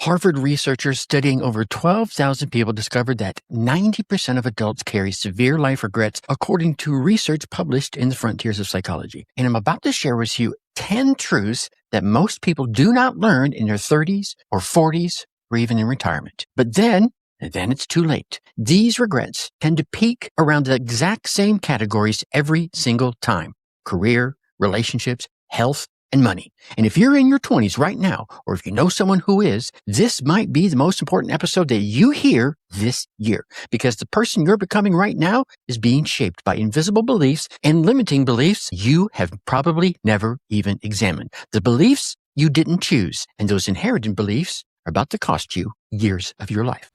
Harvard researchers studying over 12,000 people discovered that 90% of adults carry severe life regrets, according to research published in the Frontiers of Psychology. And I'm about to share with you 10 truths that most people do not learn in their 30s or 40s or even in retirement. But then it's too late. These regrets tend to peak around the exact same categories every single time: career, relationships, health, and money. And if you're in your 20s right now, or if you know someone who is, this might be the most important episode that you hear this year, because the person you're becoming right now is being shaped by invisible beliefs and limiting beliefs you have probably never even examined. The beliefs you didn't choose, and those inherited beliefs are about to cost you years of your life.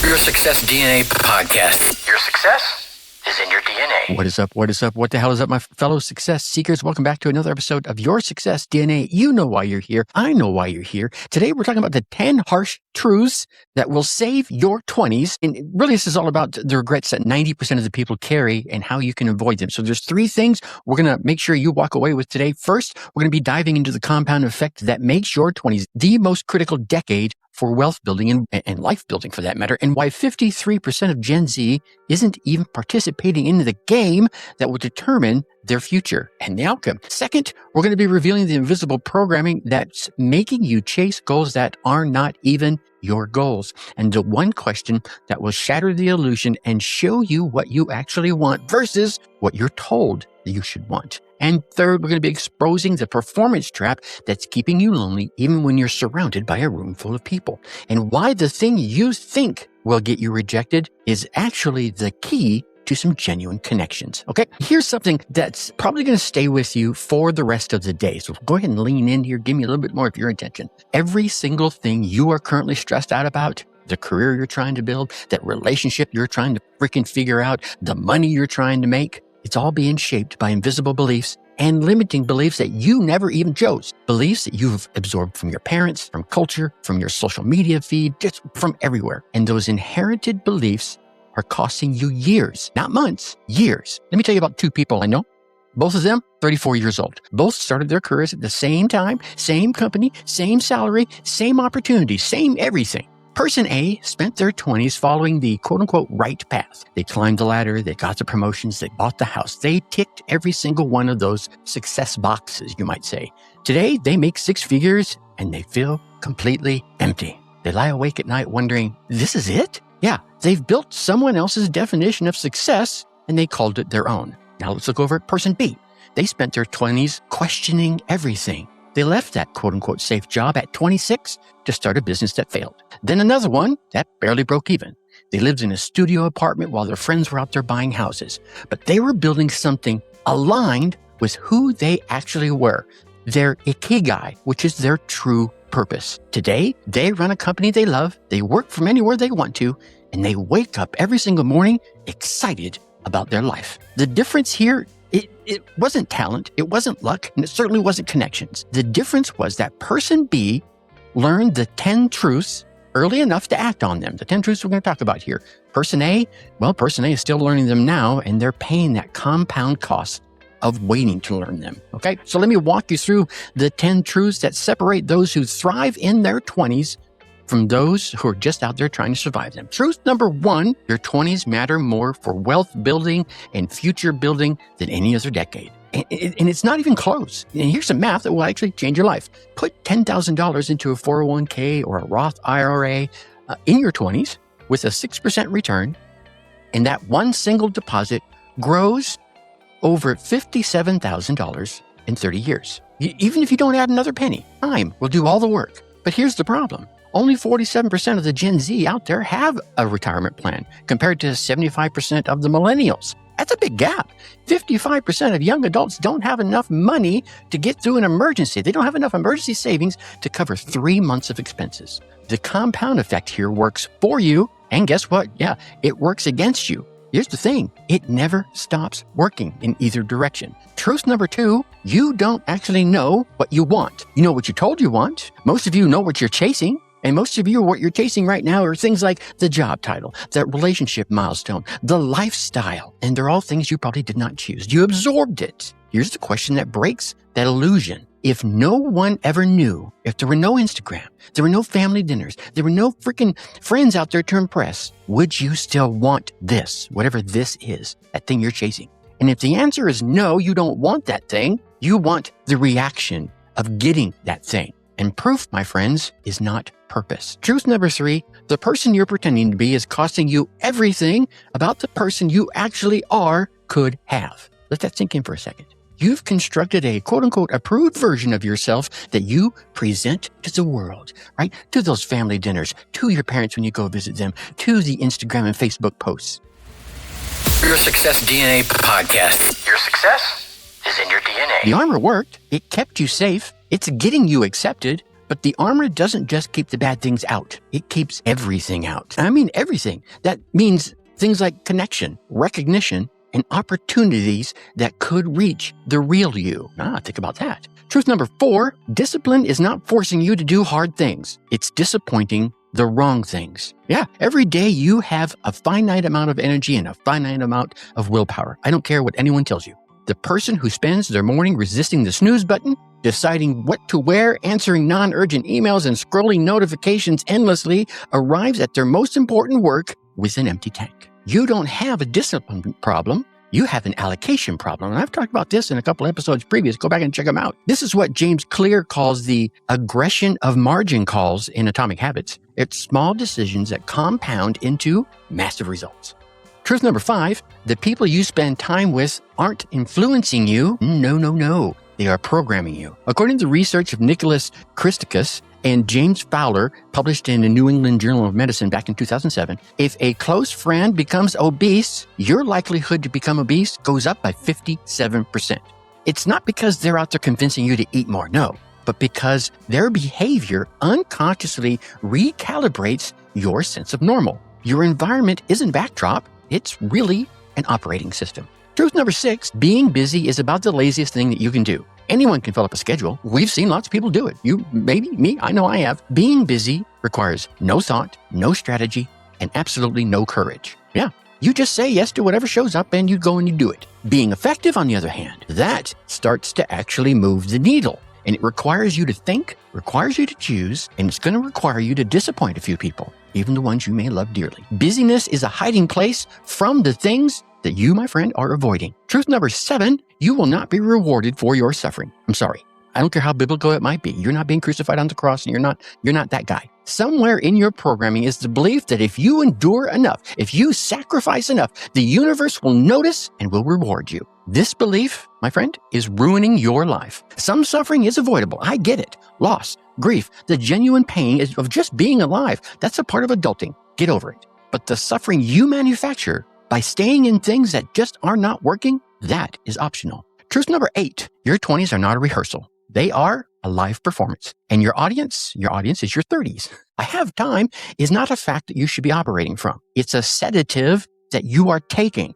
Your Success DNA podcast. Your success is in your DNA. What is up? What is up? What the hell is up, my fellow success seekers? Welcome back to another episode of Your Success DNA. You know why you're here. I know why you're here. Today, we're talking about the 10 harsh truths that will save your 20s. And really, this is all about the regrets that 90% of the people carry and how you can avoid them. So there's 3 things we're going to make sure you walk away with today. First, we're going to be diving into the compound effect that makes your 20s the most critical decade for wealth building and life building, for that matter, and why 53% of Gen Z isn't even participating in the game that will determine their future and the outcome. Second, we're going to be revealing the invisible programming that's making you chase goals that are not even your goals, and the one question that will shatter the illusion and show you what you actually want versus what you're told that you should want. And third, we're going to be exposing the performance trap that's keeping you lonely even when you're surrounded by a room full of people, and why the thing you think will get you rejected is actually the key to some genuine connections. Okay, here's something that's probably going to stay with you for the rest of the day. So go ahead and lean in here. Give me a little bit more of your attention. Every single thing you are currently stressed out about, the career you're trying to build, that relationship you're trying to freaking figure out, the money you're trying to make, it's all being shaped by invisible beliefs and limiting beliefs that you never even chose. Beliefs that you've absorbed from your parents, from culture, from your social media feed, just from everywhere. And those inherited beliefs are costing you years, not months, years. Let me tell you about 2 people I know. Both of them, 34 years old. Both started their careers at the same time, same company, same salary, same opportunity, same everything. Person A spent their 20s following the quote-unquote right path. They climbed the ladder, they got the promotions, they bought the house. They ticked every single one of those success boxes, you might say. Today, they make 6 figures and they feel completely empty. They lie awake at night wondering, this is it? Yeah, they've built someone else's definition of success and they called it their own. Now let's look over at person B. They spent their 20s questioning everything. They left that quote-unquote safe job at 26 to start a business that failed. Then another one that barely broke even. They lived in a studio apartment while their friends were out there buying houses. But they were building something aligned with who they actually were. Their ikigai, which is their true purpose. Today, they run a company they love, they work from anywhere they want to, and they wake up every single morning excited about their life. The difference here, it wasn't talent, it wasn't luck, and it certainly wasn't connections. The difference was that person B learned the 10 truths early enough to act on them. The 10 truths we're going to talk about here. Person A, well, person A is still learning them now, and they're paying that compound cost of waiting to learn them. Okay, so let me walk you through the 10 truths that separate those who thrive in their 20s from those who are just out there trying to survive them. Truth number 1, your 20s matter more for wealth building and future building than any other decade. And it's not even close. And here's some math that will actually change your life. Put $10,000 into a 401k or a Roth IRA in your 20s with a 6% return, and that one single deposit grows over $57,000 in 30 years. Even if you don't add another penny, time will do all the work. But here's the problem. Only 47% of the Gen Z out there have a retirement plan compared to 75% of the millennials. That's a big gap. 55% of young adults don't have enough money to get through an emergency. They don't have enough emergency savings to cover 3 months of expenses. The compound effect here works for you, and guess what? Yeah, it works against you. Here's the thing, it never stops working in either direction. Truth number 2, you don't actually know what you want. You know what you're told you want. Most of you know what you're chasing. And most of you, what you're chasing right now are things like the job title, the relationship milestone, the lifestyle. And they're all things you probably did not choose. You absorbed it. Here's the question that breaks that illusion. If no one ever knew, if there were no Instagram, there were no family dinners, there were no freaking friends out there to impress, would you still want this, whatever this is, that thing you're chasing? And if the answer is no, you don't want that thing, you want the reaction of getting that thing. And proof, my friends, is not purpose. Truth number 3, the person you're pretending to be is costing you everything about the person you actually are could have. Let that sink in for a second. You've constructed a quote-unquote approved version of yourself that you present to the world, right? To those family dinners, to your parents when you go visit them, to the Instagram and Facebook posts. Your Success DNA podcast. Your success is in your DNA. The armor worked. It kept you safe. It's getting you accepted. But the armor doesn't just keep the bad things out. It keeps everything out. I mean, everything. That means things like connection, recognition, and opportunities that could reach the real you. Think about that. Truth number 4, discipline is not forcing you to do hard things. It's disappointing the wrong things. Yeah, every day you have a finite amount of energy and a finite amount of willpower. I don't care what anyone tells you. The person who spends their morning resisting the snooze button, deciding what to wear, answering non-urgent emails, and scrolling notifications endlessly arrives at their most important work with an empty tank. You don't have a discipline problem. You have an allocation problem. And I've talked about this in a couple episodes previous. Go back and check them out. This is what James Clear calls the aggression of margin calls in Atomic Habits. It's small decisions that compound into massive results. Truth number 5, the people you spend time with aren't influencing you. No. They are programming you. According to research of Nicholas Christakis and James Fowler, published in the New England Journal of Medicine back in 2007, if a close friend becomes obese, your likelihood to become obese goes up by 57%. It's not because they're out there convincing you to eat more, no, but because their behavior unconsciously recalibrates your sense of normal. Your environment isn't backdrop, it's really an operating system. Truth number 6, being busy is about the laziest thing that you can do. Anyone can fill up a schedule. We've seen lots of people do it. You, maybe, me, I know I have. Being busy requires no thought, no strategy, and absolutely no courage. Yeah, you just say yes to whatever shows up and you go and you do it. Being effective, on the other hand, that starts to actually move the needle. And it requires you to think, requires you to choose, and it's going to require you to disappoint a few people, even the ones you may love dearly. Busyness is a hiding place from the things that you, my friend, are avoiding. Truth number 7, you will not be rewarded for your suffering. I'm sorry. I don't care how biblical it might be. You're not being crucified on the cross and you're not that guy. Somewhere in your programming is the belief that if you endure enough, if you sacrifice enough, the universe will notice and will reward you. This belief, my friend, is ruining your life. Some suffering is avoidable. I get it. Loss, grief, the genuine pain of just being alive. That's a part of adulting. Get over it. But the suffering you manufacture by staying in things that just are not working, that is optional. Truth number 8, your 20s are not a rehearsal. They are a live performance. And your audience is your 30s. I have time is not a fact that you should be operating from. It's a sedative that you are taking.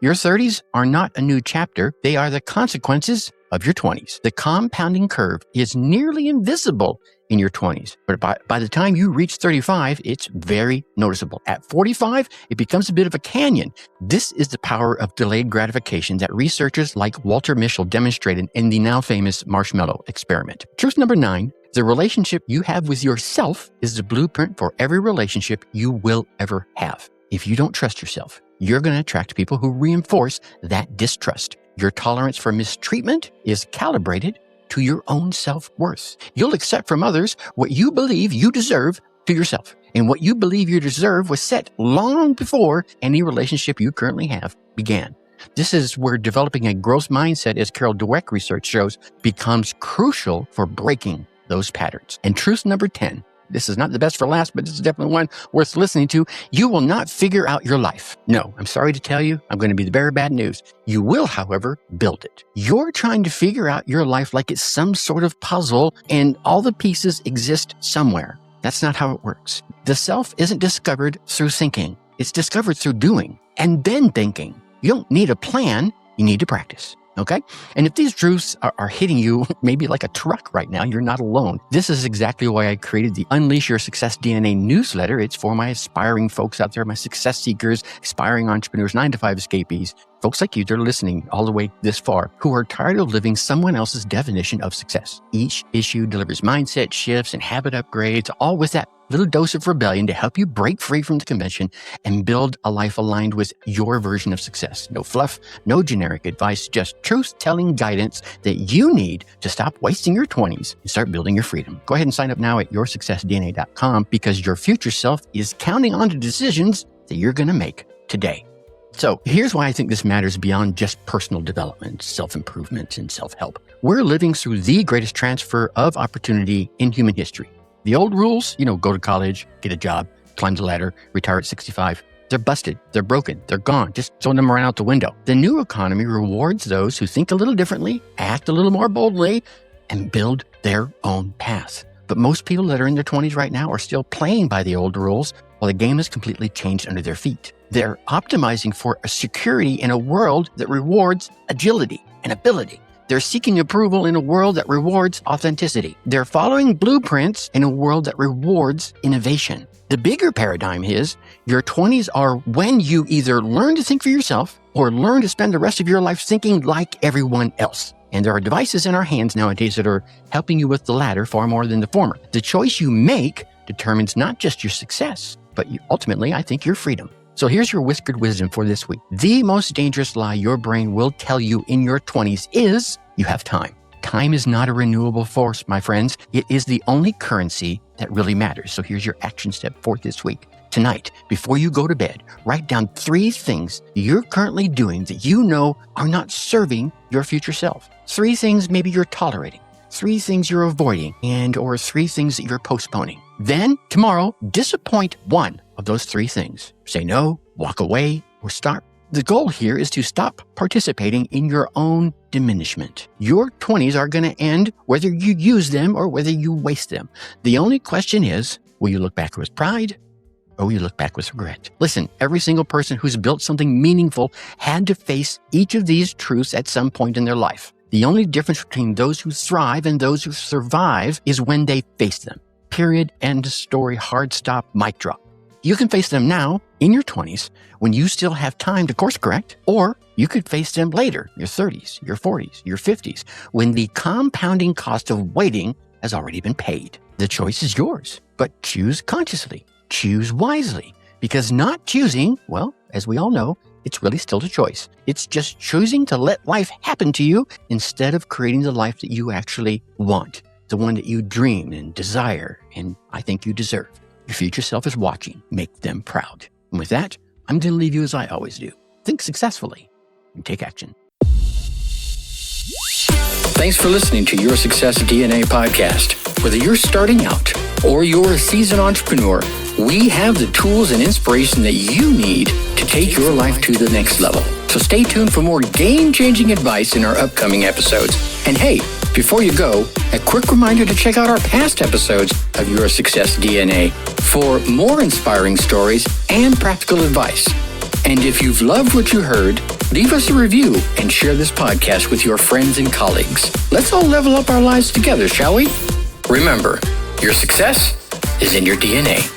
Your 30s are not a new chapter. They are the consequences of your 20s. The compounding curve is nearly invisible in your 20s. But by the time you reach 35, it's very noticeable. At 45, it becomes a bit of a canyon. This is the power of delayed gratification that researchers like Walter Mischel demonstrated in the now famous marshmallow experiment. Truth number 9, the relationship you have with yourself is the blueprint for every relationship you will ever have. If you don't trust yourself, you're going to attract people who reinforce that distrust. Your tolerance for mistreatment is calibrated to your own self-worth. You'll accept from others what you believe you deserve to yourself. And what you believe you deserve was set long before any relationship you currently have began. This is where developing a growth mindset, as Carol Dweck research shows, becomes crucial for breaking those patterns. And truth number 10, this is not the best for last, but this is definitely one worth listening to. You will not figure out your life. No, I'm sorry to tell you, I'm going to be the bearer of bad news. You will, however, build it. You're trying to figure out your life like it's some sort of puzzle and all the pieces exist somewhere. That's not how it works. The self isn't discovered through thinking. It's discovered through doing and then thinking. You don't need a plan. You need to practice. Okay? And if these truths are hitting you maybe like a truck right now, you're not alone. This is exactly why I created the Unleash Your Success DNA newsletter. It's for my aspiring folks out there, my success seekers, aspiring entrepreneurs, 9-to-5 escapees. Folks like you, they're listening all the way this far, who are tired of living someone else's definition of success. Each issue delivers mindset shifts and habit upgrades, all with that little dose of rebellion to help you break free from the convention and build a life aligned with your version of success. No fluff, no generic advice, just truth-telling guidance that you need to stop wasting your 20s and start building your freedom. Go ahead and sign up now at yoursuccessdna.com because your future self is counting on the decisions that you're going to make today. So here's why I think this matters beyond just personal development, self-improvement, and self-help. We're living through the greatest transfer of opportunity in human history. The old rules, go to college, get a job, climb the ladder, retire at 65. They're busted. They're broken. They're gone. Just throw them right out the window. The new economy rewards those who think a little differently, act a little more boldly, and build their own path. But most people that are in their 20s right now are still playing by the old rules while the game has completely changed under their feet. They're optimizing for a security in a world that rewards agility and ability. They're seeking approval in a world that rewards authenticity. They're following blueprints in a world that rewards innovation. The bigger paradigm is your 20s are when you either learn to think for yourself or learn to spend the rest of your life thinking like everyone else. And there are devices in our hands nowadays that are helping you with the latter far more than the former. The choice you make determines not just your success, but ultimately, I think, your freedom. So here's your whispered wisdom for this week. The most dangerous lie your brain will tell you in your 20s is you have time. Time is not a renewable force, my friends. It is the only currency that really matters. So here's your action step for this week. Tonight, before you go to bed, write down 3 things you're currently doing that you know are not serving your future self. 3 things maybe you're tolerating, 3 things you're avoiding, or 3 things that you're postponing. Then, tomorrow, disappoint one of those 3 things. Say no, walk away, or stop. The goal here is to stop participating in your own diminishment. Your 20s are going to end whether you use them or whether you waste them. The only question is, will you look back with pride or will you look back with regret? Listen, every single person who's built something meaningful had to face each of these truths at some point in their life. The only difference between those who thrive and those who survive is when they face them. Period, end of story, hard stop, mic drop. You can face them now in your 20s when you still have time to course correct, or you could face them later, your 30s, your 40s, your 50s, when the compounding cost of waiting has already been paid. The choice is yours, but choose consciously, choose wisely, because not choosing, well, as we all know, it's really still a choice. It's just choosing to let life happen to you instead of creating the life that you actually want, the one that you dream and desire, and I think you deserve. Your future self is watching. Make them proud. And with that, I'm going to leave you as I always do. Think successfully and take action. Thanks for listening to Your Success DNA podcast. Whether you're starting out or you're a seasoned entrepreneur, we have the tools and inspiration that you need to take your life to the next level. So stay tuned for more game-changing advice in our upcoming episodes. And hey, before you go, a quick reminder to check out our past episodes of Your Success DNA for more inspiring stories and practical advice. And if you've loved what you heard, leave us a review and share this podcast with your friends and colleagues. Let's all level up our lives together, shall we? Remember, your success is in your DNA.